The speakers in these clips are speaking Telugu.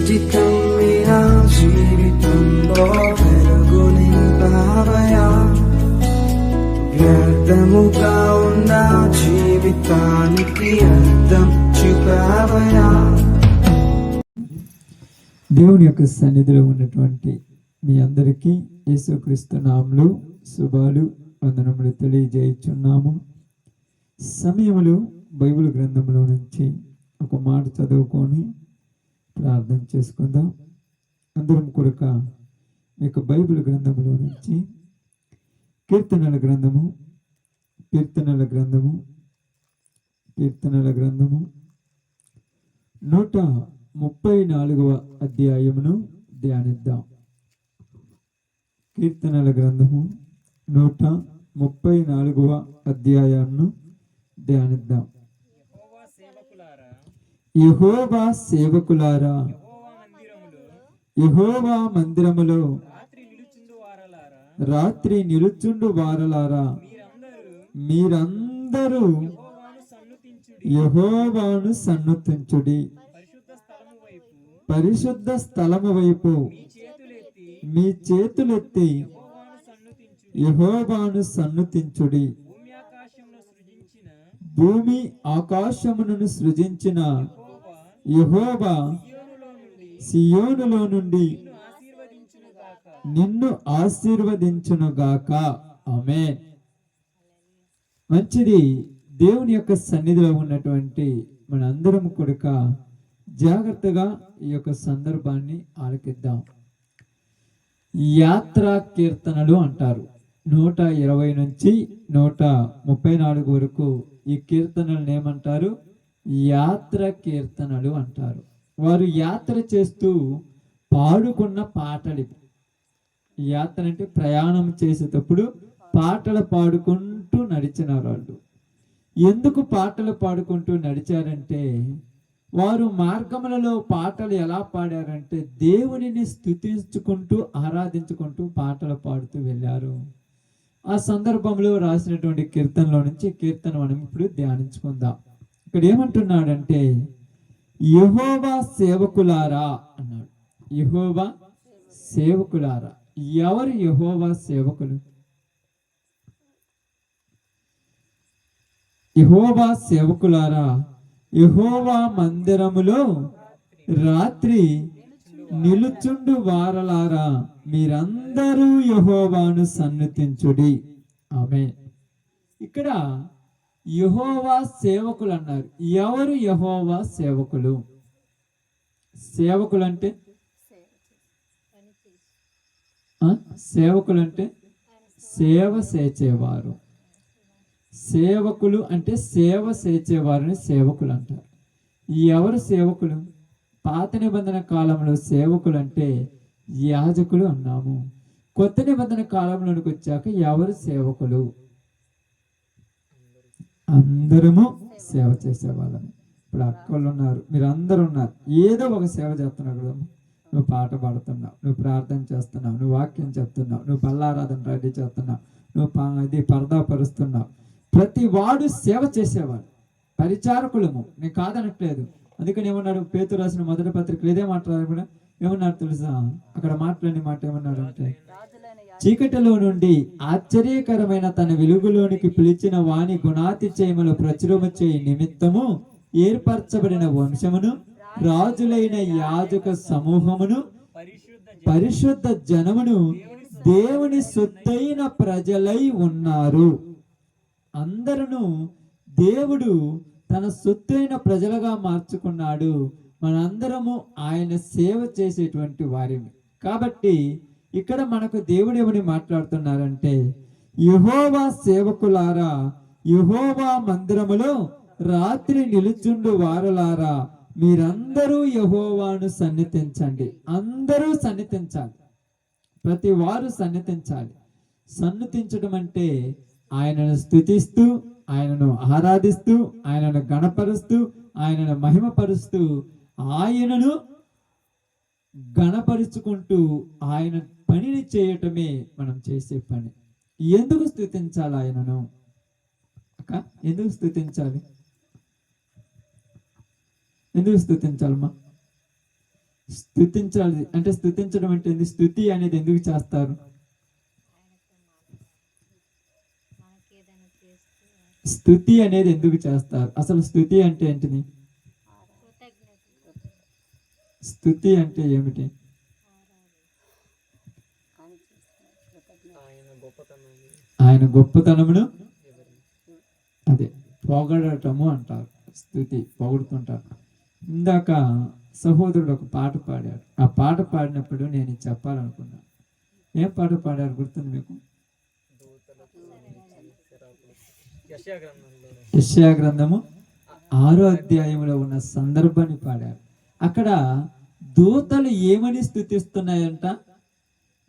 సృష్టి కమ్మిన జీవితంలో వెలుగు నింపావయా, వ్యర్థముగా ఉన్న జీవితానికి అర్థం చూపావయా. దేవుని యొక్క సన్నిధిలో ఉన్నటువంటి మీ అందరికీ యేసుక్రీస్తు నామములో శుభాలు వందనములు తెలియజేయుచున్నాము. సమయములో బైబిల్ గ్రంథంలో నుంచి ఒక మాట చదువుకొని ప్రార్థన చేసుకుందాం. అందరం కొరక మీకు బైబిల్ గ్రంథంలో నుంచి కీర్తనల గ్రంథము 134వ అధ్యాయమును ధ్యానిద్దాం. కీర్తనల గ్రంథము 134వ అధ్యాయాన్ని ధ్యానిద్దాం. యెహోవా సేవకులారా, యెహోవా మందిరములో రాత్రి నిలుచుండు వారలారా, మీరందరూ యెహోవాను సన్నుతించుడి. పరిశుద్ధ స్థలము వైపు మీ చేతులెత్తి యెహోవాను సన్నుతించుడి. భూమి ఆకాశమును సృజించిన యెహోవా సియోనులో నుండి నిన్ను ఆశీర్వదించునుగాక. ఆమేన్. మంచిది. దేవుని యొక్క సన్నిధిలో ఉన్నటువంటి మన అందరం కొడుక జాగ్రత్తగా ఈ యొక్క సందర్భాన్ని ఆలకిద్దాం. యాత్రా కీర్తనలు అంటారు. 120 నుంచి 134 వరకు ఈ కీర్తనలను ఏమంటారు? యాత్ర కీర్తనలు అంటారు. వారు యాత్ర చేస్తూ పాడుకున్న పాటలు. యాత్ర అంటే ప్రయాణం చేసేటప్పుడు పాటలు పాడుకుంటూ నడిచినారు వాళ్ళు. ఎందుకు పాటలు పాడుకుంటూ నడిచారంటే, వారు మార్గములలో పాటలు ఎలా పాడారంటే దేవునిని స్తుతించుకుంటూ ఆరాధించుకుంటూ పాటలు పాడుతూ వెళ్ళారు. ఆ సందర్భంలో రాసినటువంటి కీర్తనలో నుంచి కీర్తన మనం ఇప్పుడు ధ్యానించుకుందాం. ఇక్కడ ఏమంటున్నాడంటే, యెహోవా సేవకులారా అన్నాడు. యెహోవా సేవకులారా. ఎవరు యెహోవా సేవకులు? యెహోవా సేవకులారా, యెహోవా మందిరములో రాత్రి నిలుచుండు వారలారా, మీరందరూ యెహోవాను సన్నుతించుడి. ఆమేన్. ఇక్కడ యెహోవా సేవకులు అన్నారు. ఎవరు యెహోవా సేవకులు? సేవకులు అంటే సేవ చేసేవారు. సేవకులు అంటే సేవ చేసేవారిని సేవకులు అంటారు. ఎవరు సేవకులు? పాత నిబంధన కాలంలో సేవకులు అంటే యాజకులు అన్నాము. కొత్త నిబంధన కాలంలోనికి వచ్చాక ఎవరు సేవకులు? అందరము సేవ చేసేవాళ్ళము. ఇప్పుడు అక్కలు ఉన్నారు, మీరు అందరూ ఉన్నారు, ఏదో ఒక సేవ చేస్తున్నారు కదా. నువ్వు పాట పాడుతున్నావు, నువ్వు ప్రార్థన చేస్తున్నావు, నువ్వు వాక్యం చెప్తున్నావు, నువ్వు బల్లారాధన రెడీ చేస్తున్నావు, నువ్వు పరదా పరుస్తున్నావు. ప్రతి వాడు సేవ చేసేవాడు. పరిచారకులము, నేను కాదనట్లేదు. అందుకని ఏమన్నాడు పేతురు రాసిన మొదటి పత్రికలు ఇదే మాట్లాడారు కూడా. ఏమన్నారు తెలుసా? అక్కడ మాట్లాడిన మాట ఏమన్నాడు అంటే, చీకటిలో నుండి ఆశ్చర్యకరమైన తన వెలుగులోనికి పిలిచిన వాని గుణాతిశయములు ప్రచురము చేయి నిమిత్తము ఏర్పరచబడిన వంశమును, రాజులైన యాజక సమూహమును, పరిశుద్ధ జనమును, దేవుని సొత్తైన ప్రజలై ఉన్నారు. అందరూ దేవుడు తన సొత్తైన ప్రజలుగా మార్చుకున్నాడు. మనందరము ఆయన సేవ చేసేటువంటి వారిని. కాబట్టి ఇక్కడ మనకు దేవుడు ఏమని మాట్లాడుతున్నారంటే, యెహోవా సేవకులారా, యెహోవా మందిరములో రాత్రి నిలుచుండు వారలారా, మీరందరూ యెహోవాను సన్నిధించండి. అందరూ సన్నిధించాలి. ప్రతి వారు సన్నిధించాలి. సన్నిధించడం అంటే ఆయనను స్తుతిస్తూ, ఆయనను ఆరాధిస్తూ, ఆయనను గణపరుస్తూ, ఆయనను మహిమపరుస్తూ, ఆయనను గణపరుచుకుంటూ ఆయన పనిని చేయటమే మనం చేసే పని. ఎందుకు స్తుతించాలి ఆయనను? అక్క, ఎందుకు స్తుతించాలి? ఎందుకు స్తుతించాలమ్మా? స్తుతించాలి అంటే స్తుతించడం అంటే ఏంది? స్తుతి అనేది ఎందుకు చేస్తారు? స్తుతి అనేది ఎందుకు చేస్తారు? అసలు స్తుతి అంటే ఏంటిది? స్తుతి అంటే ఏమిటి? ఆయన గొప్పతనమును అదే పొగడటము అంటారు. స్తుతి పొగుడుతుంటారు. ఇందాక సహోదరుడు ఒక పాట పాడారు. ఆ పాట పాడినప్పుడు నేను ఇది చెప్పాలనుకున్నాను. ఏం పాట పాడారు గుర్తుంది మీకు? యెషయా గ్రంథము 6వ అధ్యాయంలో ఉన్న సందర్భాన్ని పాడారు. అక్కడ దూతలు ఏమని స్తుతిస్తున్నాయంట?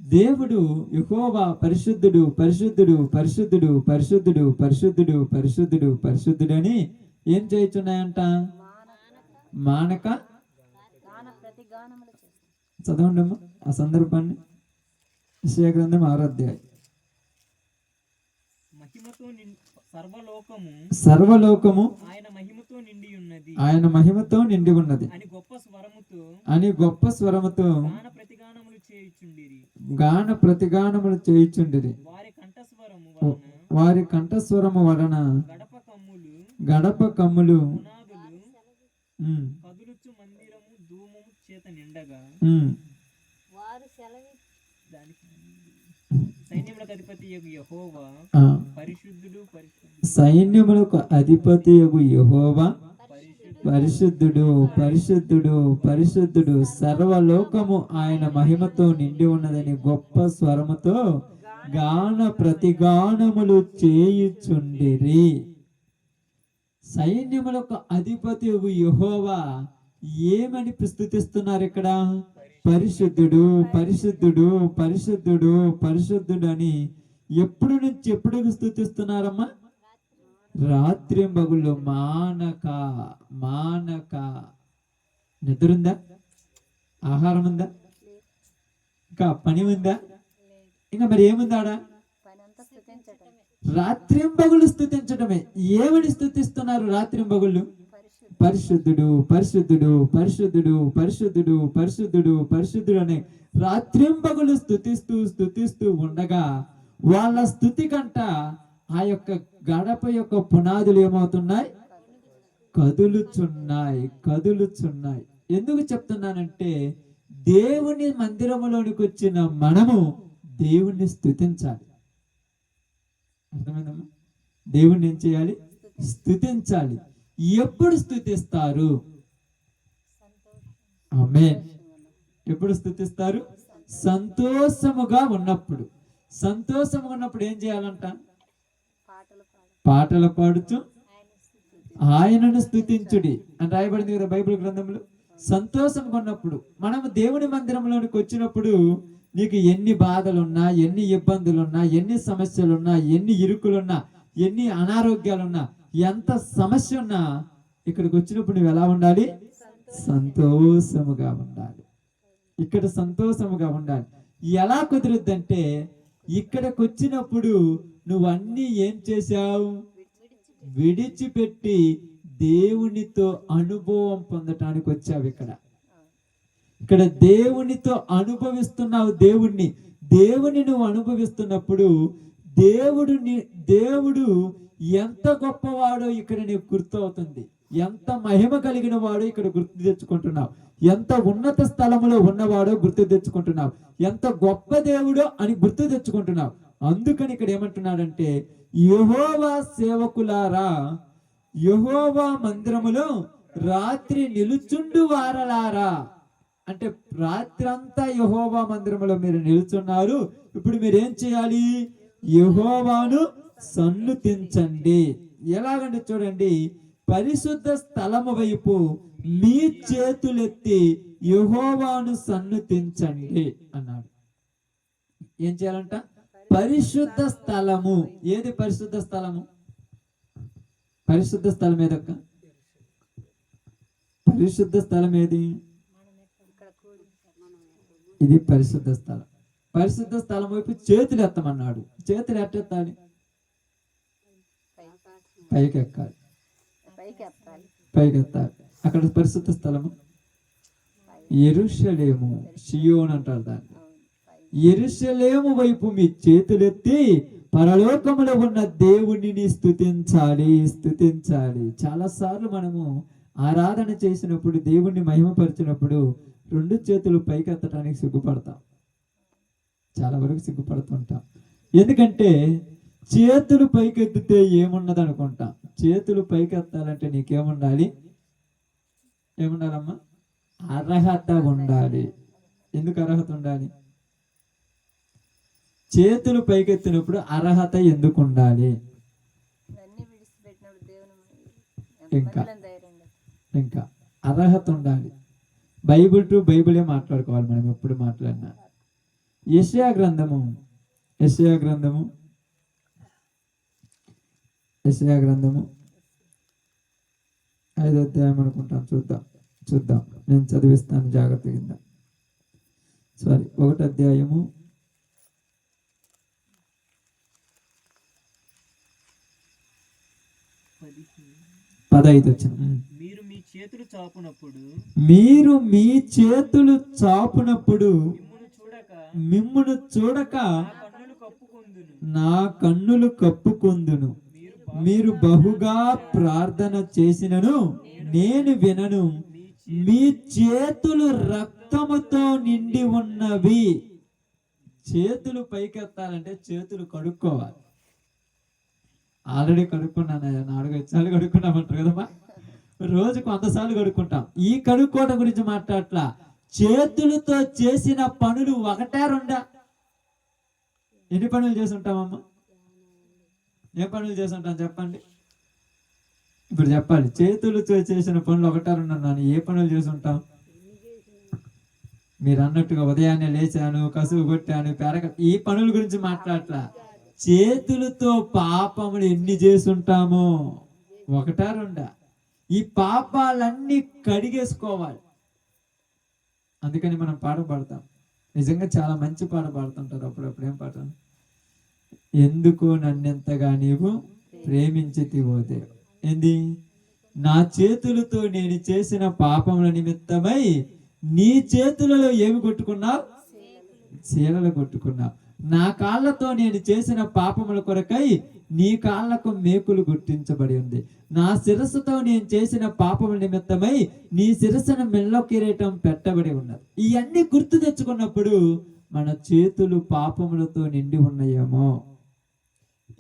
దేవుడు యెహోవా పరిశుద్ధుడు పరిశుద్ధుడు పరిశుద్ధుడు పరిశుద్ధుడు పరిశుద్ధుడు పరిశుద్ధుడు పరిశుద్ధుడు అని ఏం చేయుచున్నాయంట? మానక చదవండి అమ్మా ఆ సందర్భాన్ని. యెషయా గ్రంథం 6వ అధ్యాయం. సర్వలోకము ఆయన మహిమతో నిండి ఉన్నది అని గొప్ప స్వరముతో గాన ప్రతిగానములు చేయుచుండిరి. వారి కంఠస్వరము వలన గడప కమ్ములు సైన్యములకు అధిపతి యెహోవా పరిశుద్ధుడు పరిశుద్ధుడు పరిశుద్ధుడు సర్వలోకము ఆయన మహిమతో నిండి ఉన్నదని గొప్ప స్వరముతో గాన ప్రతిగానములు చేయుచుండిరి. సైన్యములకు అధిపతి యెహోవా ఏమని స్తుతిస్తున్నారు ఇక్కడ? పరిశుద్ధుడు పరిశుద్ధుడు పరిశుద్ధుడు పరిశుద్ధుడు అని ఎప్పుడు నుంచి ఎప్పుడు స్తుతిస్తున్నారమ్మా? రాత్రింబగుళ్ళు మానక మానక. నిద్రుందా? ఆహారం ఉందా? ఇంకా పని ఉందా? ఇంకా మరి ఏముందాడా? రాత్రింబగుళ్ళు స్తుతించడమే. ఏమని స్తుతిస్తున్నారు రాత్రింబగుళ్ళు? పరిశుద్ధుడు పరిశుద్ధుడు పరిశుద్ధుడు పరిశుద్ధుడు పరిశుద్ధుడు పరిశుద్ధుడు అనే రాత్రింబగులు స్తుతిస్తూ స్తుతిస్తూ ఉండగా వాళ్ళ స్తుతి కంట ఆ యొక్క గడప యొక్క పునాదులు ఏమవుతున్నాయి? కదులుచున్నాయి కదులుచున్నాయి. ఎందుకు చెప్తున్నానంటే దేవుని మందిరములోనికి వచ్చిన మనము దేవుణ్ణి స్తుతించాలి. అర్థమైందమ్మా? దేవుణ్ణి ఏం చేయాలి? స్తుతించాలి. ఎప్పుడు స్తుతిస్తారు? ఆమేన్. ఎప్పుడు స్తుతిస్తారు? సంతోషముగా ఉన్నప్పుడు. సంతోషముగా ఉన్నప్పుడు ఏం చేయాలంట? పాటలు పాడుచు ఆయనను స్తుతించుడి అని రాయబడింది కదా బైబిల్ గ్రంథంలో. సంతోషంగా ఉన్నప్పుడు మనము దేవుని మందిరంలోనికి వచ్చినప్పుడు నీకు ఎన్ని బాధలున్నా, ఎన్ని ఇబ్బందులున్నా, ఎన్ని సమస్యలున్నా, ఎన్ని ఇరుకులున్నా, ఎన్ని అనారోగ్యాలున్నా, ఎంత సమస్య ఉన్నా ఇక్కడికి వచ్చినప్పుడు నువ్వు ఎలా ఉండాలి? సంతోషముగా ఉండాలి. ఇక్కడ సంతోషముగా ఉండాలి. ఎలా కుదురుద్దంటే ఇక్కడికి వచ్చినప్పుడు నువ్వు అన్ని ఏం చేశావు? విడిచిపెట్టి దేవునితో అనుభవం పొందటానికి వచ్చావు. ఇక్కడ దేవునితో అనుభవిస్తున్నావు. దేవుని నువ్వు అనుభవిస్తున్నప్పుడు దేవుడు ఎంత గొప్పవాడో ఇక్కడ నీకు గుర్తు అవుతుంది. ఎంత మహిమ కలిగిన వాడో ఇక్కడ గుర్తు తెచ్చుకుంటున్నావు. ఎంత ఉన్నత స్థలములో ఉన్నవాడో గుర్తు తెచ్చుకుంటున్నావు. ఎంత గొప్ప దేవుడో అని గుర్తు తెచ్చుకుంటున్నావు. అందుకని ఇక్కడ ఏమంటున్నాడంటే యెహోవా సేవకులారా, యెహోవా మందిరములో రాత్రి నిలుచుండు వారలారా. అంటే రాత్రి అంతా యెహోవా మందిరములో మీరు నిలుచున్నారు. ఇప్పుడు మీరు ఏం చేయాలి? యెహోవాను సన్నుతించండి. ఎలాగంటే చూడండి, పరిశుద్ధ స్థలము వైపు మీ చేతులెత్తి యెహోవాను సన్నుతించండి అన్నాడు. ఏం చేయాలంట? పరిశుద్ధ స్థలము. ఏది పరిశుద్ధ స్థలము? పరిశుద్ధ స్థలం ఏదక్క? పరిశుద్ధ స్థలం ఏది? ఇది పరిశుద్ధ స్థలం. పరిశుద్ధ స్థలం వైపు చేతులు ఎత్తమన్నాడు. చేతులు ఎట్టెత్తాలి? పైకి ఎక్కాలి, పైకి ఎత్తాలి. అక్కడ పరిశుద్ధ స్థలము యెరూషలేము, షియోన్ అంటారు దాన్ని. యెరూషలేము వైపు మీ చేతులెత్తి పరలోకములో ఉన్న దేవునిని స్తుతించాలి, స్తుతించాలి. చాలా సార్లు మనము ఆరాధన చేసినప్పుడు, దేవుణ్ణి మహిమపరిచినప్పుడు 2 చేతులు పైకెత్తడానికి సిగ్గుపడతాం. చాలా వరకు సిగ్గుపడుతుంటాం. ఎందుకంటే చేతులు పైకెత్తితే ఏమున్నది అనుకుంటాం. చేతులు పైకెత్తాలంటే నీకేముండాలి? ఏముండాలమ్మా? అర్హత ఉండాలి. ఎందుకు అర్హత ఉండాలి? చేతులు పైకెత్తినప్పుడు అర్హత ఎందుకు ఉండాలి? ఇంకా ఇంకా అర్హత ఉండాలి. బైబిల్ టు బైబిలే మాట్లాడుకోవాలి మనం ఎప్పుడు మాట్లాడినా. యెషయా గ్రంథము 5వ అధ్యాయం అనుకుంటాం. చూద్దాం. నేను చదివిస్తాను జాగ్రత్తగా. 1వ అధ్యాయము 15 వచ్చిన. మీరు మీ చేతులు చాపునప్పుడు మిమ్మును చూడక నా కన్నులు కప్పుకొందును. మీరు బహుగా ప్రార్థన చేసినను నేను వినను. మీ చేతులు రక్తముతో నిండి ఉన్నవి. చేతులు పైకెత్తాలంటే చేతులు కడుక్కోవాలి. ఆల్రెడీ కడుక్కున్నాను, 4-5 సార్లు కడుక్కున్నామంటారు కదమ్మా. రోజు కొంతసార్లు కడుక్కుంటాం. ఈ కడుక్కోవడం గురించి మాట్లాడట్లా. చేతులతో చేసిన పనులు 1-2? ఎన్ని పనులు చేసి ఉంటామమ్మా? ఏ పనులు చేసి ఉంటాం చెప్పండి. ఇప్పుడు చెప్పాలి. చేతులతో చేసిన పనులు 1-2 అన్నాను. ఏ పనులు చేసి ఉంటాం? మీరు అన్నట్టుగా ఉదయాన్నే లేచాను, కసువు కొట్టాను, ఈ పనుల గురించి మాట్లాడట్లా. చేతులతో పాపములు ఎన్ని చేసి ఉంటామో? 1-2? ఈ పాపాలన్నీ కడిగేసుకోవాలి. అందుకని మనం పాట పాడతాం. నిజంగా చాలా మంచి పాట పాడుతుంటారు అప్పుడప్పుడు. ఏం పాట? ఎందుకు నన్నెంతగా నీవు ప్రేమించితివో దేవా. ఏంది? నా చేతులతో నేను చేసిన పాపముల నిమిత్తమై నీ చేతులలో ఏమి కొట్టుకున్నావు? శీలలు కొట్టుకున్నావు. నా కాళ్ళతో నేను చేసిన పాపముల కొరకై నీ కాళ్ళకు మేకులు గుర్తించబడి ఉంది. నా శిరస్సుతో నేను చేసిన పాపముల నిమిత్తమై నీ శిరస్సును మెల్లో కిరీటం పెట్టబడి ఉన్నది. ఇవన్నీ గుర్తు తెచ్చుకున్నప్పుడు మన చేతులు పాపములతో నిండి ఉన్నాయేమో.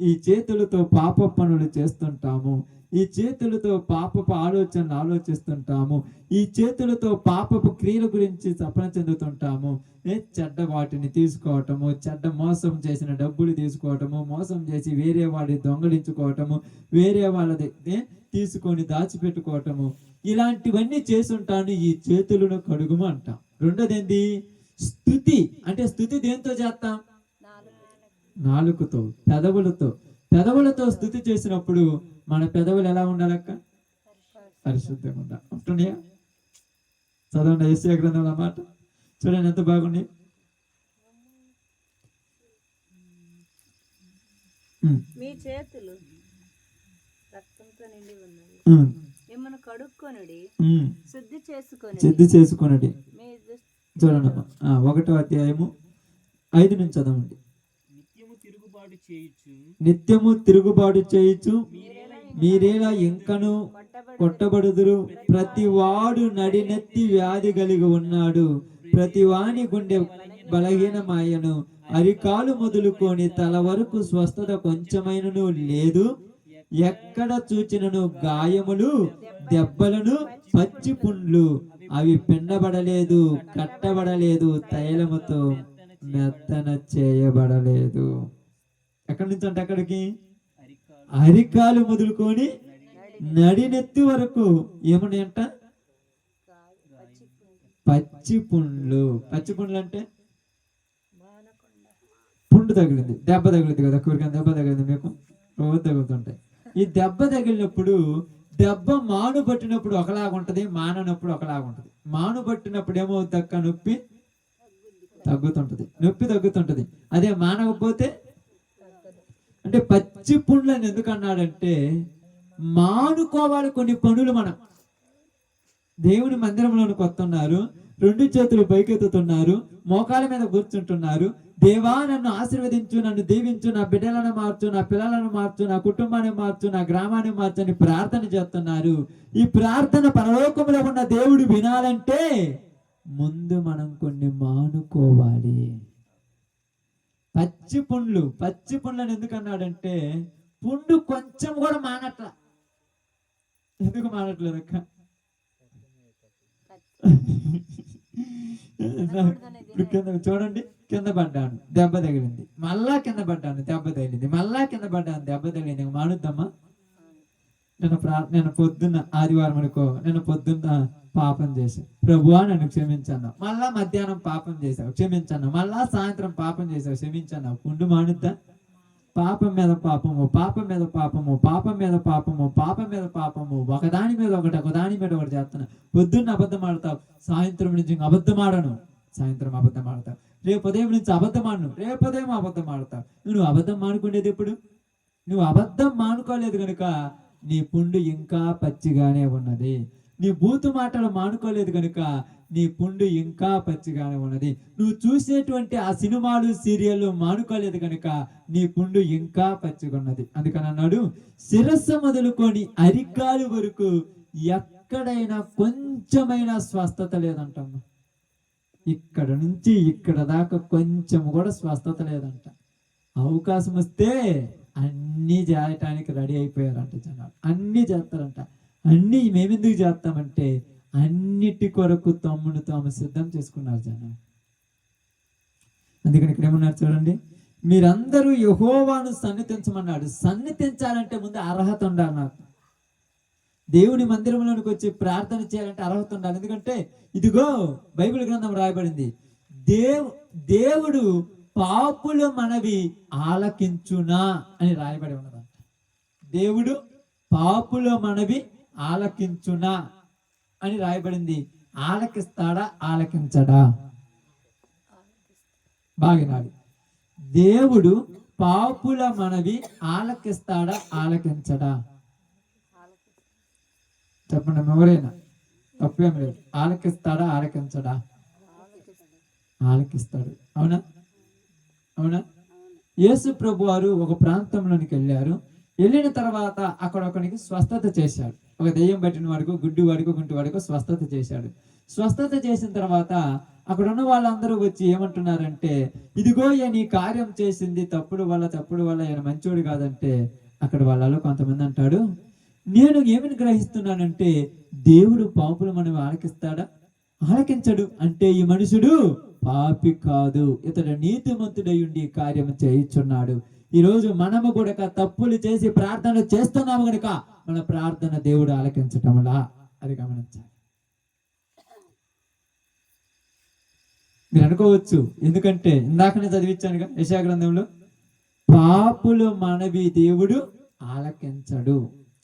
ఈ చేతులతో పాప పనులు చేస్తుంటాము. ఈ చేతులతో పాపపు ఆలోచనలు ఆలోచిస్తుంటాము. ఈ చేతులతో పాపపు క్రియల గురించి తపన చెందుతుంటాము. చెడ్డ వాటిని తీసుకోవటము, చెడ్డ మోసం చేసిన డబ్బులు తీసుకోవటము, మోసం చేసి వేరే వాడిని దొంగలించుకోవటము, వేరే వాళ్ళది తీసుకొని దాచిపెట్టుకోవటము, ఇలాంటివన్నీ చేస్తుంటాను. ఈ చేతులను కడుగుము అంటాం. రెండోది ఏంది? స్తుతి. అంటే స్తుతి దేంతో చేస్తాం? నాలుకతో, పెదవులతో స్తుతి చేసినప్పుడు మన పెదవులు ఎలా ఉండాలక్క? పరిశుద్ధంగా ఉంటున్నాయా? చదవండి యెషయా గ్రంథంలో మాట. చూడండి ఎంత బాగుంది. మీ చేతులు రక్తంతో నిండి ఉన్నాయి. మిమ్మల్ని కడుక్కొనుడి, శుద్ధి చేసుకొనుడి. చూడండి 1వ అధ్యాయము 5 నుంచి చదవండి. నిత్యము తిరుగుబాటు చేయుచు మీరేలా ఇంకను కొట్టబడుదురు. ప్రతి వాడు నడినెత్తి వ్యాధి కలిగి ఉన్నాడు. ప్రతి వాని గుండె బలహీనమాయను. అరికాలు మొదలుకొని తల వరకు స్వస్థత కొంచెమైనను లేదు. ఎక్కడ చూచినను గాయములు, దెబ్బలను, పచ్చి పుండ్లు. అవి పిండబడలేదు, కట్టబడలేదు, తైలముతో మెత్తన చేయబడలేదు. ఎక్కడి నుంచి అంటే ఎక్కడికి? అరికాలు మొదలుకొని నడినెత్తి వరకు ఏమన్నాయంట? పచ్చి పుండ్లు. పచ్చి పుండ్లు అంటే పుండు తగిలింది, దెబ్బ తగిలింది కదా. ఎవరికైనా దెబ్బ తగిలింది? మీకు రోజు తగులుతుంటాయి. ఈ దెబ్బ తగిలినప్పుడు, దెబ్బ మాను పట్టినప్పుడు ఒకలాగుంటది, మాననప్పుడు ఒకలాగుంటది. మాను పట్టినప్పుడు ఏమవుతుంది అక్క? నొప్పి తగ్గుతుంటది. అదే మానకపోతే అంటే పచ్చి పుండ్లని ఎందుకు అన్నాడంటే మానుకోవాలి కొన్ని పనులు. మనం దేవుని మందిరంలోనికి వస్తున్నారు, రెండు చేతులు పైకెత్తుతున్నారు, మోకాల మీద కూర్చుంటున్నారు. దేవా నన్ను ఆశీర్వదించు, నన్ను దీవించు, నా బిడ్డలను మార్చు, నా పిల్లలను మార్చు, నా కుటుంబాన్ని మార్చు, నా గ్రామాన్ని మార్చు అని ప్రార్థన చేస్తున్నారు. ఈ ప్రార్థన పరలోకంలో ఉన్న దేవుడు వినాలంటే ముందు మనం కొన్ని మానుకోవాలి. పచ్చి పుండ్లను ఎందుకు అన్నాడంటే, పుండు కొంచెం కూడా మానట్లా. ఎందుకు మానట్లేదు అక్క? ఇప్పుడు కింద చూడండి, కింద పడ్డాను, దెబ్బ తగిలింది, మళ్ళా కింద పడ్డాను, దెబ్బ తగిలింది, మళ్ళా కింద పడ్డాను, దెబ్బ తగిలింది. మానుద్దామా? నేను పొద్దున్న ఆదివారం అనుకో, నేను పొద్దున్న పాపం చేశాను, ప్రభువా నన్ను క్షమించన్నా. మళ్ళా మధ్యాహ్నం పాపం చేశావు, క్షమించన్నా. మళ్ళా సాయంత్రం పాపం చేశావు, క్షమించన్నా. పుండు మానుద్దా? పాపం మీద పాపము, పాపం మీద పాపము, పాపం మీద పాపము, పాపం మీద పాపము, ఒకదాని మీద ఒకటి, ఒకదాని మీద ఒకటి చేస్తున్నా. పొద్దున్న అబద్ధం ఆడతావు, సాయంత్రం నుంచి అబద్ధం ఆడను, సాయంత్రం అబద్ధం ఆడతావు. రేపు ఉదయం నుంచి అబద్ధం ఆడను, రేపు ఉదయం అబద్ధం ఆడతావు. నువ్వు అబద్ధం మానుకునేది ఎప్పుడు? నువ్వు అబద్ధం మానుకోలేదు కనుక నీ పుండు ఇంకా పచ్చిగానే ఉన్నది. నీ బూతు మాటలు మానుకోలేదు కనుక నీ పుండు ఇంకా పచ్చిగానే ఉన్నది. నువ్వు చూసేటువంటి ఆ సినిమాలు, సీరియళ్ళు మానుకోలేదు కనుక నీ పుండు ఇంకా పచ్చిగా ఉన్నది. అందుకని అన్నాడు, శిరస్సు మొదలుకొని అరికాలు వరకు ఎక్కడైనా కొంచెమైనా స్వస్థత లేదంటమ్మా. ఇక్కడ నుంచి ఇక్కడ దాకా కొంచెం కూడా స్వస్థత లేదంట. అవకాశం వస్తే అన్నీ చేయటానికి రెడీ అయిపోయారంట జనాలు. అన్నీ చేస్తారంట. అన్నీ మేమెందుకు చేస్తామంటే అన్నిటి కొరకు తమ్మును తాము సిద్ధం చేసుకున్నారు జనం. అందుకని ఇక్కడ ఏమన్నారు చూడండి, మీరందరూ యెహోవాను సన్నిధించమన్నాడు. సన్నిధించాలంటే ముందు అర్హత ఉండాలి. నాకు దేవుని మందిరంలోనికి వచ్చి ప్రార్థన చేయాలంటే అర్హత ఉండాలి. ఎందుకంటే ఇదిగో బైబిల్ గ్రంథం రాయబడింది, దేవుడు పాపుల మనవి ఆలకించునా అని రాయబడి ఉన్నదంట. దేవుడు పాపుల మనవి ఆలకించునా అని రాయబడింది. ఆలకిస్తాడా, ఆలకించడా? బాగినాడు. దేవుడు పాపుల మనవి ఆలకిస్తాడా, ఆలకించడా? చెప్పండి ఎవరైనా, తప్పేం లేదు. ఆలకిస్తాడా, ఆలకించడా? ఆలకిస్తాడు. అవునా? అవునా? యేసు ప్రభు వారు ఒక ప్రాంతంలోనికి వెళ్ళారు. వెళ్ళిన తర్వాత అక్కడ ఒకనికి స్వస్థత చేశాడు. ఒక దెయ్యం పట్టిన వాడికి, గుడ్డి వాడికి, గుంటి వాడికి స్వస్థత చేశాడు. స్వస్థత చేసిన తర్వాత అక్కడ ఉన్న వాళ్ళందరూ వచ్చి ఏమంటున్నారంటే, ఇదిగో నీ కార్యం చేసింది తప్పుడు వల్ల ఆయన మంచోడు కాదంటే, అక్కడ వాళ్ళలో కొంతమంది అంటాడు, నేను ఏమని గ్రహిస్తున్నానంటే దేవుడు పాపులు మనం ఆలకిస్తాడా, ఆలకించడు. అంటే ఈ మనుషుడు పాపి కాదు, ఇతడు నీతిమంతుడై ఉండి కార్యం చేయుచున్నాడు. ఈ రోజు మనము కూడా తప్పులు చేసి ప్రార్థన చేస్తున్నాము కనుక మన ప్రార్థన దేవుడు ఆలకించటంలా, అది గమనించాలి. మీరు అనుకోవచ్చు, ఎందుకంటే ఇందాకనే చదివించానుగా యెషయా గ్రంథంలో, పాపులు మనవి దేవుడు ఆలకించడు.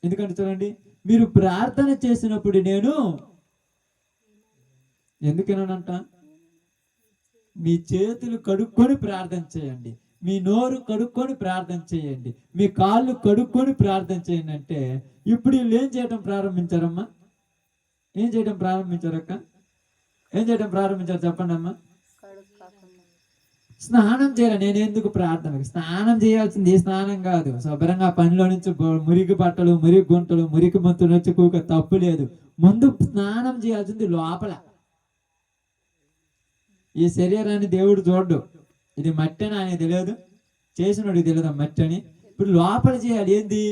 ఎందుకంటే చూడండి, మీరు ప్రార్థన చేసినప్పుడు నేను ఎందుకేనంట, మీ చేతులు కడుక్కొని ప్రార్థన చేయండి, మీ నోరు కడుక్కొని ప్రార్థన చేయండి, మీ కాళ్ళు కడుక్కొని ప్రార్థన చేయండి అంటే, ఇప్పుడు వీళ్ళు ఏం చేయడం ప్రారంభించారమ్మా? ఏం చేయడం ప్రారంభించారక్క? ఏం చేయడం ప్రారంభించారు చెప్పండి అమ్మా? స్నానం చేయాలి. నేను ఎందుకు ప్రార్థనకి స్నానం చేయాల్సింది స్నానం కాదు. శుభ్రంగా పనిలో నుంచి మురికి బట్టలు, మురికి గుంటలు, మురికి మంతులు వచ్చి కూక తప్పు లేదు. ముందు స్నానం చేయాల్సింది లోపల. ఈ శరీరాన్ని దేవుడు చూడ్డు, ఇది మట్టి అని ఆయన తెలియదు, చేసినోడికి తెలియదు మట్టి అని. ఇప్పుడు లోపల చేయాలి. ఏంది?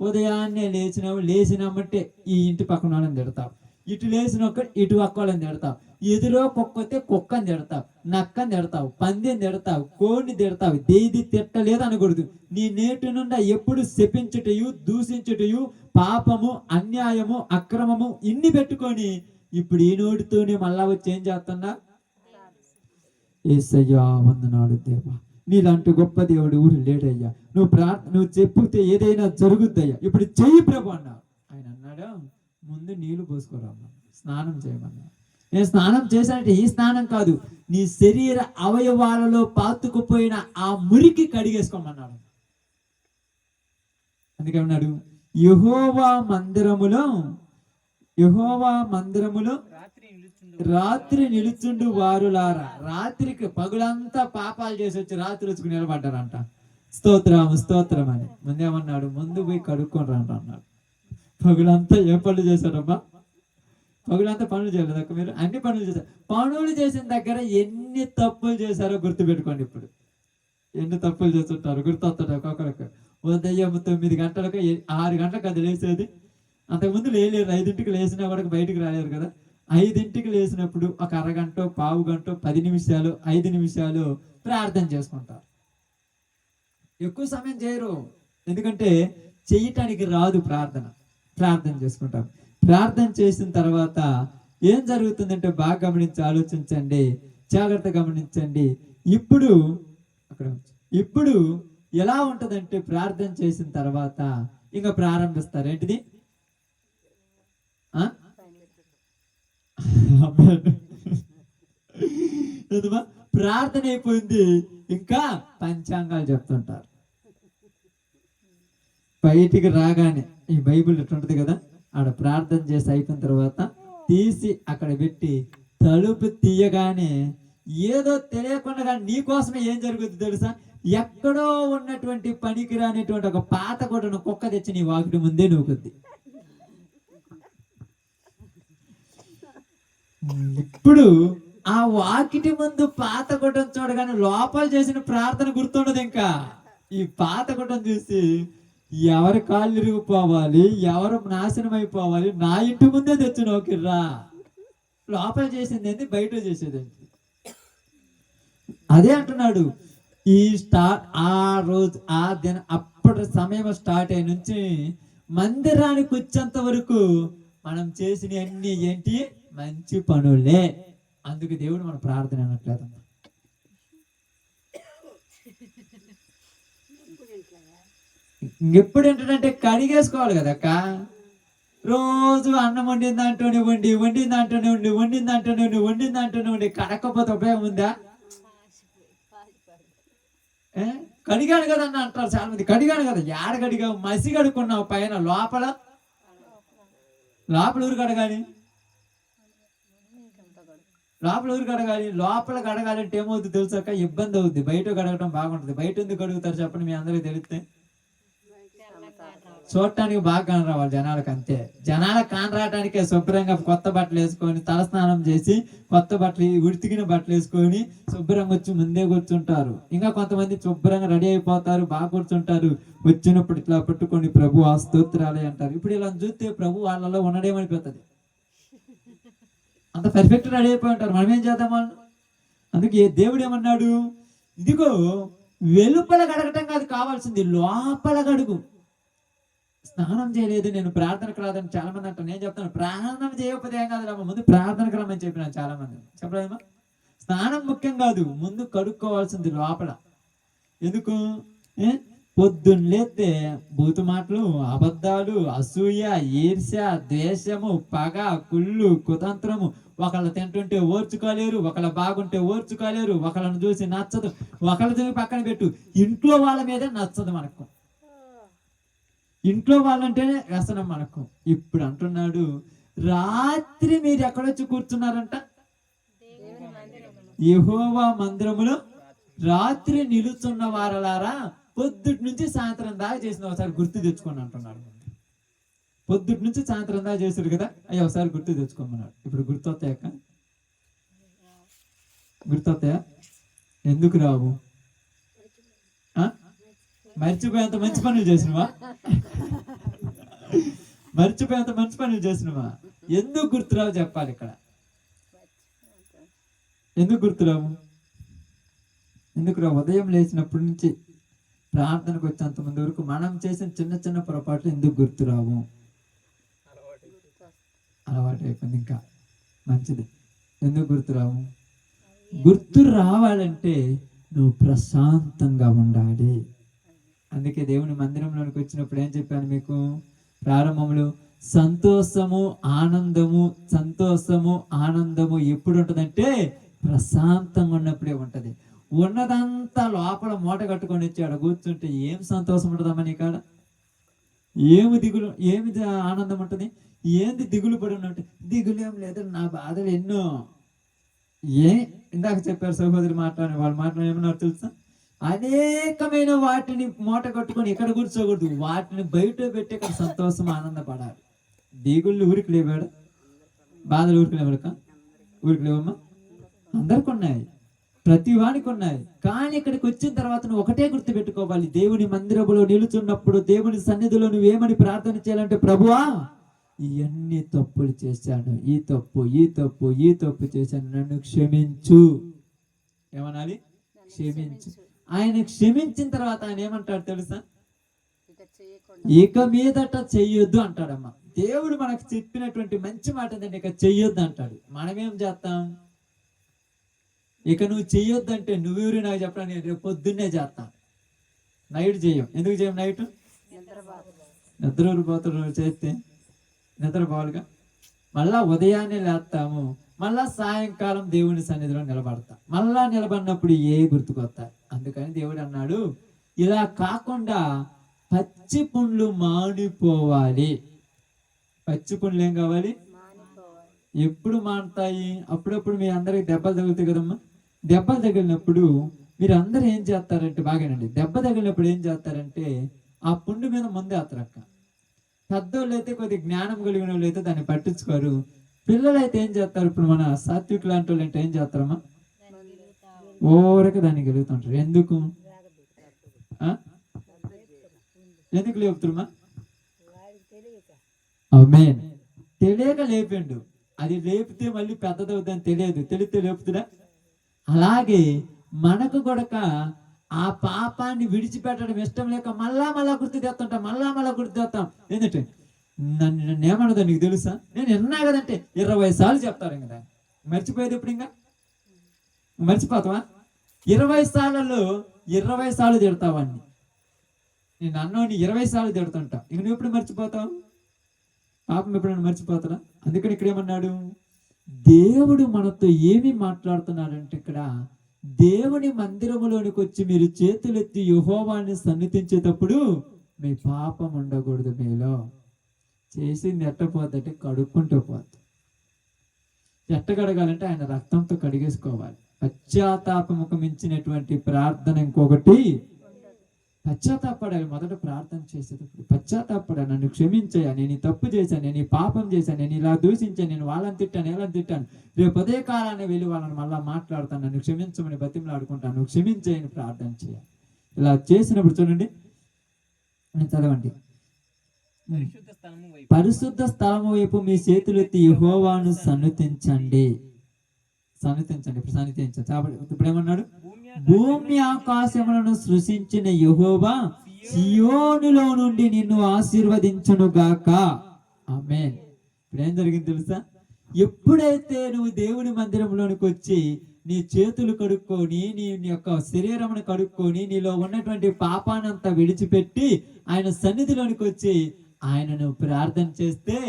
ఉదయాన్నే లేచినమ్మంటే ఈ ఇంటి పక్కన వాళ్ళని తిడతావు, ఇటు లేచిన ఇటు పక్క వాళ్ళని తిడతావు, ఎదురో కుక్కొస్తే కుక్కని తిడతావు, నక్కని తిడతావు, పందిని తిడతావు, కోడిని తిడతావు. దేది తిట్టలేదు అనకూడదు. నీ నేటి నుండి ఎప్పుడు శపించుటయు, దూషించుటయు, పాపము, అన్యాయము, అక్రమము ఇన్ని పెట్టుకొని ఇప్పుడు ఈ నోటితోనే మళ్ళా వచ్చి ఏం చేస్తున్నా? యేసయ్యా వందనాలు దేవా, నీలాంటి గొప్ప దేవుడు ఊరు లేడయ్యా, నువ్వు చెప్పుతే ఏదైనా జరుగుద్దయ్యా, ఇప్పుడు చెయ్యి ప్రభు అన్నావు. ఆయన అన్నాడు, ముందు నీళ్లు పోసుకోరా, స్నానం చేయమన్నా. నేను స్నానం చేశానంటే ఈ స్నానం కాదు, నీ శరీర అవయవాలలో పాతుకుపోయిన ఆ మురికి కడిగేసుకోమన్నాడు. అందుకే అన్నాడు, యెహోవా మందిరములో రాత్రి నిలుచుండు వారులారా. రాత్రికి పగులంతా పాపాలు చేసి వచ్చి రాత్రి వచ్చి నిలబడ్డారంట. స్తోత్రం అని. ముందేమన్నాడు, ముందు పోయి కడుక్కొని రండి అన్నాడు. పగులంతా ఏ పనులు చేశారమ్మా? పగులంతా పనులు చేయలేదు అక్క మీరు? అన్ని పనులు చేశారు. పనులు చేసిన దగ్గర ఎన్ని తప్పులు చేశారో గుర్తుపెట్టుకోండి. ఇప్పుడు ఎన్ని తప్పులు చేస్తుంటారు గుర్తొస్తాడు ఒక్కొక్కరికి. ఉదయం 9 గంటలకు 6 గంటలకు అది లేసేది. అంతకుముందు లేలేరు. 5ంటికి లేచినా కూడా బయటికి రాలేరు కదా. 5ంటికి లేచినప్పుడు ఒక అరగంట, పావు గంట, 10 నిమిషాలు, 5 నిమిషాలు ప్రార్థన చేసుకుంటారు. ఎక్కువ సమయం చేయరు, ఎందుకంటే చేయటానికి రాదు. ప్రార్థన చేసుకుంటారు. ప్రార్థన చేసిన తర్వాత ఏం జరుగుతుందంటే బాగా గమనించి ఆలోచించండి, జాగ్రత్త గమనించండి. ఇప్పుడు ఎలా ఉంటదంటే ప్రార్థన చేసిన తర్వాత ఇంకా ప్రారంభిస్తారు. ఏంటిది? ప్రార్థన అయిపోయింది, ఇంకా పంచాంగాలు చెప్తుంటారు. బయటికి రాగానే ఈ బైబిల్ ఎట్లుంటది కదా, ఆడ ప్రార్థన చేసి అయిపోయిన తర్వాత తీసి అక్కడ పెట్టి తలుపు తీయగానే ఏదో తెలియకుండా నీ కోసమే ఏం జరుగుతుంది తెలుసా? ఎక్కడో ఉన్నటువంటి పనికి రానిటువంటి ఒక పాత గుడ్డను కుక్క తెచ్చి నీ వాకిటి ముందే నూకుద్ది. ఇప్పుడు ఆ వాకిటి ముందు పాత గుడ్డను చూడగానే లోపల చేసిన ప్రార్థన గుర్తుండదు. ఇంకా ఈ పాత గుడ్డను చూసి ఎవరి కాళ్ళు ఇరిగిపోవాలి, ఎవరు నాశనం అయిపోవాలి, నా ఇంటి ముందే తెచ్చి నోకిర్రా. లోపల చేసింది ఏంటి, బయట చేసేది ఏంటి? అదే అంటున్నాడు. ఆ రోజు ఆ దిన అప్పటి సమయం స్టార్ట్ అయిన నుంచి మందిరానికి వచ్చేంత వరకు మనం చేసిన అన్ని ఏంటి, మంచి పనులే. అందుకు దేవుడు మన ప్రార్థన అనట్లేదు. ఇంకెప్పుడు ఏంటంటే కడిగేసుకోవాలి కదక్క. రోజు అన్నం వండిన దాంట్లోనే వండిన దాంట్లోనే ఉండి కడకపోతే ఉపయోగం ఉందా? కడిగాడు కదా అని అంటారు చాలా మంది. కడిగాడు కదా, ఏడ కడిగా? మసి కడుక్కున్నావు పైన, లోపల ఊరు కడగాలి. లోపల కడగాలంటే ఏమవుతుంది తెలుసాక? ఇబ్బంది అవుద్ది. బయట కడగటం బాగుంటుంది. బయట ఎందుకు కడుగుతారు చెప్పండి, మీ అందరికి తెలిస్తే? చూడటానికి బాగా కానరావాలి జనాలకు, అంతే. జనాలకు కానరావటానికే శుభ్రంగా కొత్త బట్టలు వేసుకొని, తలస్నానం చేసి, కొత్త బట్టలు, ఉడితికిన బట్టలు వేసుకొని శుభ్రంగా వచ్చి ముందే కూర్చుంటారు. ఇంకా కొంతమంది శుభ్రంగా రెడీ అయిపోతారు, బాగా కూర్చుంటారు. వచ్చినప్పుడు ఇట్లా పట్టుకొని ప్రభు ఆ స్తోత్రాలే అంటారు. ఇప్పుడు ఇలా చూస్తే ప్రభు వాళ్ళలో ఉండడేమైపోతుంది. అంత పర్ఫెక్ట్ రెడీ అయిపోయి ఉంటారు. మనం ఏం చేద్దాం వాళ్ళు? అందుకే దేవుడు ఏమన్నాడు, ఇదిగో వెలుపల గడగటం కాదు కావాల్సింది, లోపల గడుగు. స్నానం చేయలేదు, నేను ప్రార్థనకు రాదని చాలా మంది అంటారు. నేను చెప్తాను, ప్రార్థన చేయకపోతే ఏం కాదు, ముందు ప్రార్థనకు రమ్మని చెప్పిన చాలా మంది. చెప్పలేమా? స్నానం ముఖ్యం కాదు, ముందు కడుక్కోవాల్సింది లోపల. ఎందుకు? పొద్దున్న లేస్తే బూతు మాటలు, అబద్ధాలు, అసూయ, ఈర్ష్య, ద్వేషము, పగ, కుళ్ళు, కుతంత్రము. ఒకళ్ళు తింటుంటే ఓర్చుకోలేరు, ఒకళ్ళు బాగుంటే ఓర్చుకోలేరు, ఒకళ్ళని చూసి నచ్చదు, ఒకళ్ళ చూసి పక్కన పెట్టు. ఇంట్లో వాళ్ళ మీదే నచ్చదు మనకు. ఇంట్లో వాళ్ళంటేనే వ్యసనం మనకు. ఇప్పుడు అంటున్నాడు, రాత్రి మీరు ఎక్కడొచ్చి కూర్చున్నారంట? యెహోవా మందిరములో రాత్రి నిలుచున్న వారలారా, పొద్దుటి నుంచి సాయంత్రం దాకా చేసిన ఒకసారి గుర్తు తెచ్చుకోండి అంటున్నాడు. పొద్దుటి నుంచి సాయంత్రం దాకా చేశారు కదా, అయ్యా ఒకసారి గుర్తు తెచ్చుకోమన్నాడు. ఇప్పుడు గుర్తొస్తాయక్క? గుర్తొస్తాయా? ఎందుకు రావు? మర్చిపోయేంత మంచి పనులు చేసినవా? మర్చిపోయేంత మంచి పనులు చేసినవా? ఎందుకు గుర్తురావు చెప్పాలి ఇక్కడ. ఎందుకు గుర్తురావు? ఎందుకు రావు? ఉదయం లేచినప్పటి నుంచి ప్రార్థనకు వచ్చేంత మంది వరకు మనం చేసిన చిన్న చిన్న పొరపాట్లు ఎందుకు గుర్తురావు? అలవాటు అయిపోయింది. ఇంకా మంచిది. ఎందుకు గుర్తురావు? గుర్తు రావాలంటే నువ్వు ప్రశాంతంగా ఉండాలి. అందుకే దేవుని మందిరంలోనికి వచ్చినప్పుడు ఏం చెప్పాను మీకు ప్రారంభంలో? సంతోషము ఆనందము ఎప్పుడు ఉంటుందంటే ప్రశాంతంగా ఉన్నప్పుడే ఉంటది. ఉన్నదంతా లోపల మూట కట్టుకొని వచ్చి ఆడ కూర్చుంటే ఏం సంతోషం ఉంటుందమ్మా నీకాడ? ఏమి దిగులు, ఏమి ఆనందం ఉంటుంది? ఏంది దిగులు పడి ఉన్నట్టు? దిగులు ఏం లేదు, నా బాధలు ఎన్నో. ఇందాక చెప్పారు సహోదరి మాట్లాడిన వాళ్ళు మాట్లాడి ఏమన్నారు తెలుసా? అనేకమైన వాటిని మూట కట్టుకొని ఇక్కడ కూర్చోకూడదు, వాటిని బయట పెట్టి ఇక్కడ సంతోషం ఆనందపడాలి. దిగుళ్ళు ఊరికి లేవాడు, బాధలు ఊరికి లేవాడుక? ఊరికి లేవమ్మా, అందరికి ఉన్నాయి, ప్రతి వానికి ఉన్నాయి. కానీ ఇక్కడికి వచ్చిన తర్వాత నువ్వు ఒకటే గుర్తు పెట్టుకోవాలి, దేవుని మందిరములో నిలుచున్నప్పుడు దేవుని సన్నిధిలో నువ్వేమని ప్రార్థన చేయాలంటే, ప్రభువా ఇవన్నీ తప్పులు చేశాను, ఈ తప్పు చేశాను, నన్ను క్షమించు. ఏమనాలి? క్షమించు. ఆయన క్షమించిన తర్వాత ఆయన ఏమంటాడు తెలుసా? ఇక మీదట చెయ్యొద్దు అంటాడమ్మా. దేవుడు మనకు చెప్పినటువంటి మంచి మాట ఏంటంటే ఇక చెయ్యొద్దు అంటాడు. మనమేం చేస్తాం? ఇక నువ్వు చెయ్యొద్దు అంటే నువ్వెవరు నాకు చెప్పడం, నేను రేపు పొద్దున్నే చేస్తాను, నైట్ చేయం. ఎందుకు చేయం? నైట్ నిద్రపోతారు, చేస్తే నిద్రపోవాలిగా. మళ్ళా ఉదయాన్నే లేస్తాము, మళ్ళా సాయంకాలం దేవుని సన్నిధిలో నిలబడతాం. మళ్ళా నిలబడినప్పుడు ఏ గుర్తుకొస్తాయి. అందుకని దేవుడు అన్నాడు, ఇలా కాకుండా పచ్చి పుండ్లు మాడిపోవాలి. పచ్చి పుండ్లు ఏం కావాలి? ఎప్పుడు మానుతాయి? అప్పుడప్పుడు మీ అందరికి దెబ్బలు తగులుతాయి కదమ్మా. దెబ్బలు తగిలినప్పుడు మీరు అందరూ ఏం చేస్తారంటే, బాగానండి, దెబ్బ తగిలినప్పుడు ఏం చేస్తారంటే ఆ పుండు మీద ముందే అత్తరక్క. పెద్దోళ్ళు అయితే కొద్ది జ్ఞానం కలిగిన వాళ్ళు అయితే దాన్ని పట్టించుకోరు. పిల్లలు అయితే ఏం చేస్తారు? ఇప్పుడు మన సాత్విక్ లాంటి వాళ్ళు అంటే ఏం చేస్తారమ్మా? ఓరక దాన్ని గెలుగుతుంటారు. ఎందుకు లేపుతుమ్మా? ఆమేన్. తెలియక లేపిండు, అది లేపితే మళ్ళీ పెద్దదవుతుందని తెలియదు, తెలిస్తే లేపుతుడా? అలాగే మనకు కొడక ఆ పాపాన్ని విడిచిపెట్టడం ఇష్టం లేక మళ్ళా గుర్తు తెస్తుంటాం, మళ్ళా గుర్తు తెస్తాం. ఏంటంటే నన్ను ఏమన్నదో నీకు తెలుసా? నేను విన్నా కదంటే 20 సార్లు చెప్తారు. కదా మర్చిపోయేది ఇప్పుడు, ఇంకా మర్చిపోతావా? 20 సార్లలో 20 సార్లు తిడతావాన్ని. నేను అన్నోని 20 సార్లు తిడుతుంటా, ఇక నువ్వు ఎప్పుడు మర్చిపోతావు? పాపం ఎప్పుడైనా మర్చిపోతారా? అందుకని ఇక్కడ ఏమన్నాడు? దేవుడు మనతో ఏమి మాట్లాడుతున్నాడంటే, ఇక్కడ దేవుని మందిరములోనికి వచ్చి మీరు చేతులెత్తి యెహోవాని సన్నిధించేటప్పుడు మీ పాపం ఉండకూడదు. మీలో చేసింది ఎట్టపోద్దంటే కడుక్కుంటూ పోద్ది. ఎట్ట కడగాలంటే ఆయన రక్తంతో కడిగేసుకోవాలి. పశ్చాత్తాపముకు మించినటువంటి ప్రార్థన ఇంకొకటి. పశ్చాత్తాపడాలి. మొదట ప్రార్థన చేసేటప్పుడు పశ్చాత్తాపడాలి. నన్ను క్షమించయ్యా, నేను ఈ తప్పు చేశాను, నేను ఈ పాపం చేశాను, నేను ఇలా దూషించాను, నేను వాళ్ళని తిట్టాను, ఎలా తిట్టాను, రేపు అదే కాలాన్ని వెళ్ళి వాళ్ళని మళ్ళీ మాట్లాడతాను, నన్ను క్షమించమని బతిమలాడుకుంటాను, నువ్వు క్షమించని ప్రార్థన చేయాలి. ఇలా చేసినప్పుడు చూడండి, నేను చదవండి. పరిశుద్ధ స్థలము వైపు మీ చేతులు ఎత్తి యెహోవాను సన్నిధించండి. ఇప్పుడు ఏమన్నాడు? భూమి ఆకాశములను సృష్టించిన యెహోవా సియోనులో నుండి నిన్ను ఆశీర్వదించును గాక. ఆమేన్. ఇప్పుడు ఏం జరిగింది తెలుసా? ఎప్పుడైతే నువ్వు దేవుని మందిరంలోనికి వచ్చి నీ చేతులు కడుక్కొని, నీ యొక్క శరీరమును కడుక్కొని, నీలో ఉన్నటువంటి పాపానంతా విడిచిపెట్టి ఆయన సన్నిధిలోనికి వచ్చి ఆయనను ప్రార్థన చేస్తే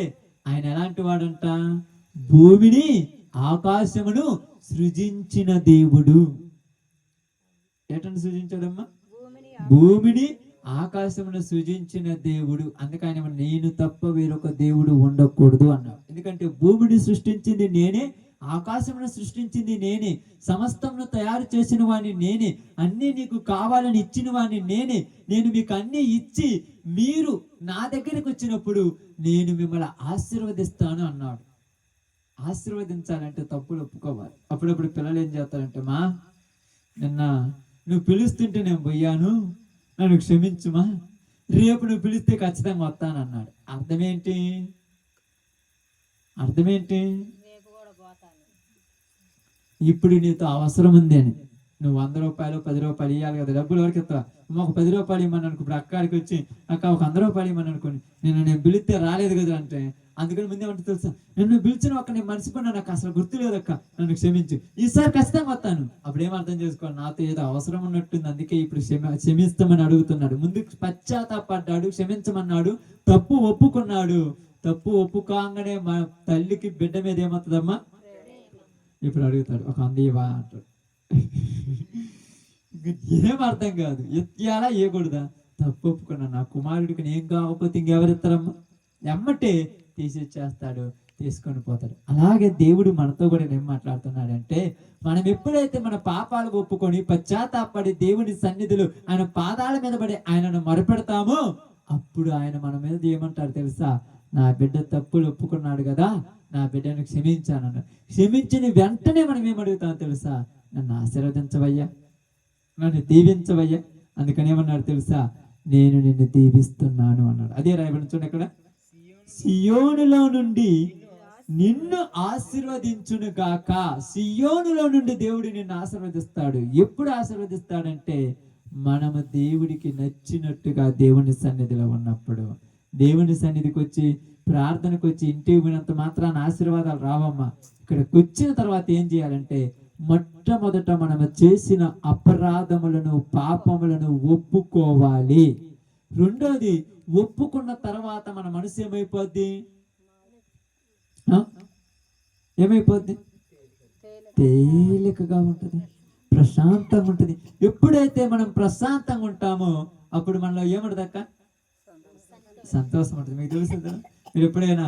ఆయన ఎలాంటి వాడంట? భూమిని ఆకాశమును సృజించిన దేవుడు. ఎటను సృజించాడమ్మా? భూమిని ఆకాశమును సృజించిన దేవుడు. అందుకని నేను తప్ప వేరొక దేవుడు ఉండకూడదు అన్నాడు. ఎందుకంటే భూమిని సృష్టించింది నేనే, ఆకాశమును సృష్టించింది నేనే, సమస్తమును తయారు చేసిన వాడిని నేనే, అన్ని నీకు కావాలని ఇచ్చిన వాడిని నేనే. నేను మీకు అన్ని ఇచ్చి మీరు నా దగ్గరికి వచ్చినప్పుడు నేను మిమ్మల్ని ఆశీర్వదిస్తాను అన్నాడు. ఆశీర్వదించాలంటే తప్పులు ఒప్పుకోవాలి. అప్పుడప్పుడు పిల్లలు ఏం చేస్తారంటే, మా నిన్న నువ్వు పిలుస్తుంటే నేను పోయాను, నన్ను క్షమించుమా, రేపు నువ్వు పిలిస్తే ఖచ్చితంగా వస్తాను అన్నాడు. అర్థమేంటి? ఇప్పుడు నీతో అవసరం ఉంది అని. నువ్వు 100 రూపాయలు 10 రూపాయలు ఇవ్వాలి కదా, డబ్బులు వరకు ఇస్తా. ఒక 10 రూపాయలు ఇవ్వమని అనుకో. ఇప్పుడు అక్కడికి వచ్చి అక్క ఒక 100 రూపాయలు ఇవ్వమని అనుకోండి, నేను పిలిస్తే రాలేదు కదా అంటే, అందుకని ముందే అంటే తెలుసా, నిన్ను పిలిచిన ఒక్క నేను మర్చిపోయినా, నాకు అసలు గుర్తు లేదక్క, నన్ను క్షమించు, ఈసారి ఖచ్చితంగా వస్తాను. అప్పుడేం అర్థం చేసుకోవాలి? నాతో ఏదో అవసరం ఉన్నట్టుంది, అందుకే ఇప్పుడు క్షమిస్తామని అడుగుతున్నాడు. ముందు పశ్చాత్తాపడ్డాడు, క్షమించమన్నాడు, తప్పు ఒప్పుకున్నాడు. తప్పు ఒప్పుకోగానే మా తల్లికి బిడ్డ మీద ఏమవుతుందమ్మా? ఇప్పుడు అడుగుతాడు, ఒక 100 ఇవ్వా అంటాడు. ఏం అర్థం కాదు. ఎత్యాలా ఇవ్వకూడదా? తప్పు ఒప్పుకున్నా, నా కుమారుడికి నేను కాకపోతే ఇంకెవరిస్తారమ్మా? ఎమ్మటే తీసిచ్చేస్తాడు, తీసుకొని పోతాడు. అలాగే దేవుడు మనతో కూడా ఏం మాట్లాడుతున్నాడంటే, మనం ఎప్పుడైతే మన పాపాలు ఒప్పుకొని పశ్చాత్తాపడి దేవుని సన్నిధిలో ఆయన పాదాల మీద పడి ఆయనను మొరపెడతామో, అప్పుడు ఆయన మన మీద ఏమంటాడు తెలుసా? నా బిడ్డ తప్పులు ఒప్పుకున్నాడు కదా, నా బిడ్డను క్షమించాను. క్షమించిన వెంటనే మనం ఏమడుగుతాం తెలుసా? నన్ను ఆశీర్వదించవయ్యా, నన్ను దీవించవయ్యా. అందుకని ఏమన్నాడు తెలుసా? నేను నిన్ను దీవిస్తున్నాను అన్నాడు. అదే రాయబడి చూడండి ఇక్కడ, సియోనులో నుండి నిన్ను ఆశీర్వదించును గాక. సియోనులో నుండి దేవుడు నిన్ను ఆశీర్వదిస్తాడు. ఎప్పుడు ఆశీర్వదిస్తాడంటే, మనము దేవుడికి నచ్చినట్టుగా దేవుని సన్నిధిలో ఉన్నప్పుడు. దేవుని సన్నిధికి వచ్చి ప్రార్థనకు వచ్చి ఇంటికి పోయినంత మాత్రాన ఆశీర్వాదాలు రావమ్మా. ఇక్కడికి వచ్చిన తర్వాత ఏం చేయాలంటే, మొట్టమొదట మనము చేసిన అపరాధములను, పాపములను ఒప్పుకోవాలి. రెండోది, ఒప్పుకున్న తర్వాత మన మనసు ఏమైపోద్ది? ఏమైపోద్ది? తేలికగా ఉంటుంది, ప్రశాంతంగా ఉంటుంది. ఎప్పుడైతే మనం ప్రశాంతంగా ఉంటామో అప్పుడు మనలో ఏముంటదక్క? సంతోషం ఉంటుంది. మీకు తెలుసు కదా, మీరు ఎప్పుడైనా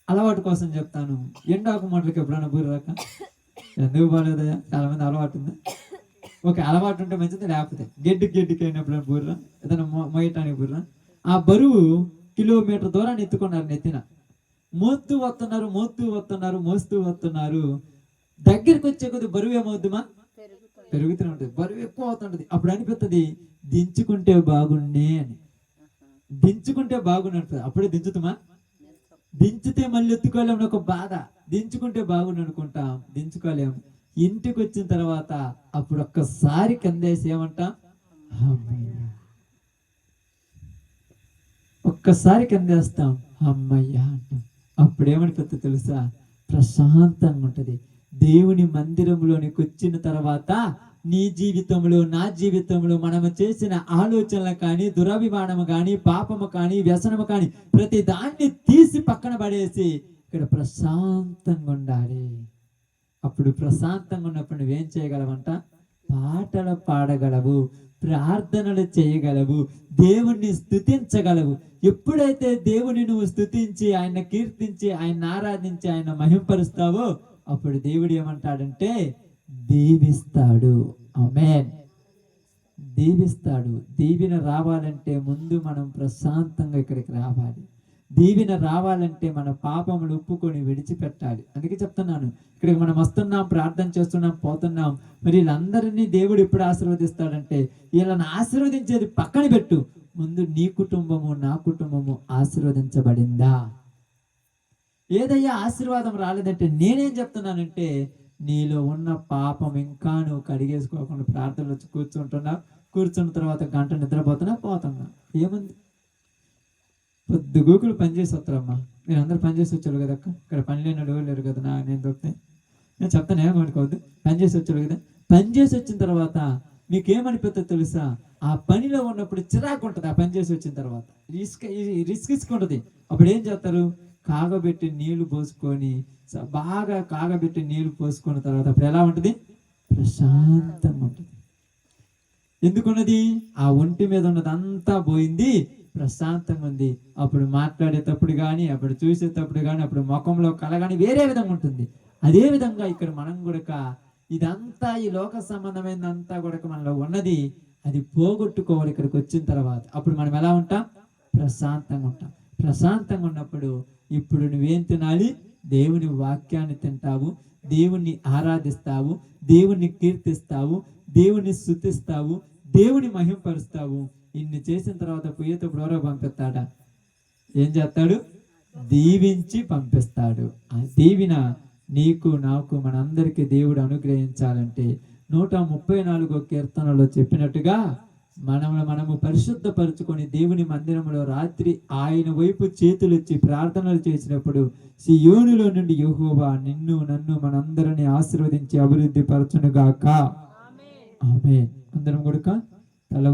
అలవాటు కోసం చెప్తాను, ఎండాకు మొదలకి ఎప్పుడైనా బూరదాక ఎందుకు బాగాలేదా? చాలా మంది అలవాటు ఉంది. ఓకే, అలవాటు ఉంటే మంచిది, లేకపోతే గడ్డికి అయినప్పుడు బుర్ర ఏదైనా మొయ్యటానికి బుర్ర, ఆ బరువు కిలోమీటర్ దూరాన్ని ఎత్తుకున్నారు నెత్తిన, మోస్తూ వస్తున్నారు. దగ్గరికి వచ్చే కొద్ది బరువు ఏమవుద్దుమా? పెరుగుతూనే ఉంటుంది. బరువు ఎక్కువ అవుతుంటది. అప్పుడు అనిపిస్తుంది దించుకుంటే బాగుండే అని, దించుకుంటే బాగుంటుంది. అప్పుడే దించుతామా? దించితే మళ్ళీ ఎత్తుకోలేము, ఒక బాధ. దించుకుంటే బాగుండు అనుకుంటాం, దించుకోలేము. ఇంటికి వచ్చిన తర్వాత అప్పుడు ఒక్కసారి కిందేసి ఏమంటాం? ఒక్కసారి కిందేస్తాం, అమ్మయ్యా అంటాం. అప్పుడేమనిపిస్తుంది తెలుసా? ప్రశాంతంగా ఉంటది. దేవుని మందిరంలోనికి వచ్చిన తర్వాత నీ జీవితంలో, నా జీవితంలో మనము చేసిన ఆలోచనలు కానీ, దురభిమానము కానీ, పాపము కానీ, వ్యసనము కానీ ప్రతి దాన్ని తీసి పక్కన పడేసి ఇక్కడ ప్రశాంతంగా ఉండాలి. అప్పుడు ప్రశాంతంగా ఉన్నప్పుడు నువ్వేం చేయగలవంట? పాటలు పాడగలవు, ప్రార్థనలు చేయగలవు, దేవుణ్ణి స్తుతించగలవు. ఎప్పుడైతే దేవుని నువ్వు స్తుతించి, ఆయన కీర్తించి, ఆయన ఆరాధించి, ఆయన మహింపరుస్తావో అప్పుడు దేవుడు ఏమంటాడంటే దీవిస్తాడు. ఆమేన్. దీవిస్తాడు. దీవెన రావాలంటే ముందు మనం ప్రశాంతంగా ఇక్కడికి రావాలి. దీవెన రావాలంటే మన పాపములు ఒప్పుకొని విడిచిపెట్టాలి. అందుకే చెప్తున్నాను, ఇక్కడికి మనం వస్తున్నాం, ప్రార్థన చేస్తున్నాం, పోతున్నాం. మరి వీళ్ళందరినీ దేవుడు ఎప్పుడు ఆశీర్వదిస్తాడంటే, వీళ్ళని ఆశీర్వదించేది పక్కన పెట్టు, ముందు నీ కుటుంబము, నా కుటుంబము ఆశీర్వదించబడిందా? ఏదయ్యా ఆశీర్వాదం రాలేదంటే నేనేం చెప్తున్నానంటే, నీలో ఉన్న పాపం ఇంకా నువ్వు కడిగేసుకోకుండా ప్రార్థనలు వచ్చి కూర్చున్న తర్వాత గంట నిద్రపోతున్నా, పోతున్నా, ఏముంది? పొద్దుగూకులు పనిచేసి వస్తారమ్మా. మీరు అందరూ పనిచేసి వచ్చారు కదా అక్క, ఇక్కడ పని లేని లేరు కదా, నేను దొరికితే నేను చెప్తాను, ఏమనుకోవద్దు. పనిచేసి వచ్చారు కదా, పనిచేసి వచ్చిన తర్వాత మీకేమనిపిస్తుందో తెలుసా? ఆ పనిలో ఉన్నప్పుడు చిరాకు ఉంటుంది. ఆ పని చేసి వచ్చిన తర్వాత రిస్క్ ఉంటుంది. అప్పుడు ఏం చేస్తారు? కాగబెట్టి నీళ్లు పోసుకొని, బాగా కాగబెట్టి నీళ్లు పోసుకున్న తర్వాత అప్పుడు ఎలా ఉంటుంది? ప్రశాంతంగా ఉంటుంది. ఎందుకున్నది? ఆ ఒంటి మీద ఉన్నదంతా పోయింది, ప్రశాంతంగా ఉంది. అప్పుడు మాట్లాడేటప్పుడు కానీ, అప్పుడు చూసేటప్పుడు కానీ, అప్పుడు ముఖంలో కళ కానీ వేరే విధంగా ఉంటుంది. అదే విధంగా ఇక్కడ మనం కూడా ఇదంతా, ఈ లోక సంబంధమైనంతా కూడా మనలో ఉన్నది, అది పోగొట్టుకోవాలి ఇక్కడికి వచ్చిన తర్వాత. అప్పుడు మనం ఎలా ఉంటాం? ప్రశాంతంగా ఉంటాం. ప్రశాంతంగా ఉన్నప్పుడు ఇప్పుడు నువ్వేం తినాలి? దేవుని వాక్యాన్ని తింటావు, దేవుణ్ణి ఆరాధిస్తావు, దేవుణ్ణి కీర్తిస్తావు, దేవుణ్ణి స్తుతిస్తావు, దేవుని మహింపరుస్తావు. ఇన్ని చేసిన తర్వాత పోయేటప్పుడు ఎవరో పంపిస్తాడా? ఏం చేస్తాడు? దీవించి పంపిస్తాడు. ఆ దీవిన నీకు, నాకు, మనందరికీ దేవుడు అనుగ్రహించాలంటే 134వ కీర్తనలో చెప్పినట్టుగా మనము పరిశుద్ధపరుచుకొని దేవుని మందిరంలో రాత్రి ఆయన వైపు చేతులెత్తి ప్రార్థనలు చేసినప్పుడు సియోనులో నుండి యెహోవా నిన్ను, నన్ను, మనందరిని ఆశీర్వదించి అభివృద్ధి పరచునుగాక. ఆమేన్. అందరం కూడా తల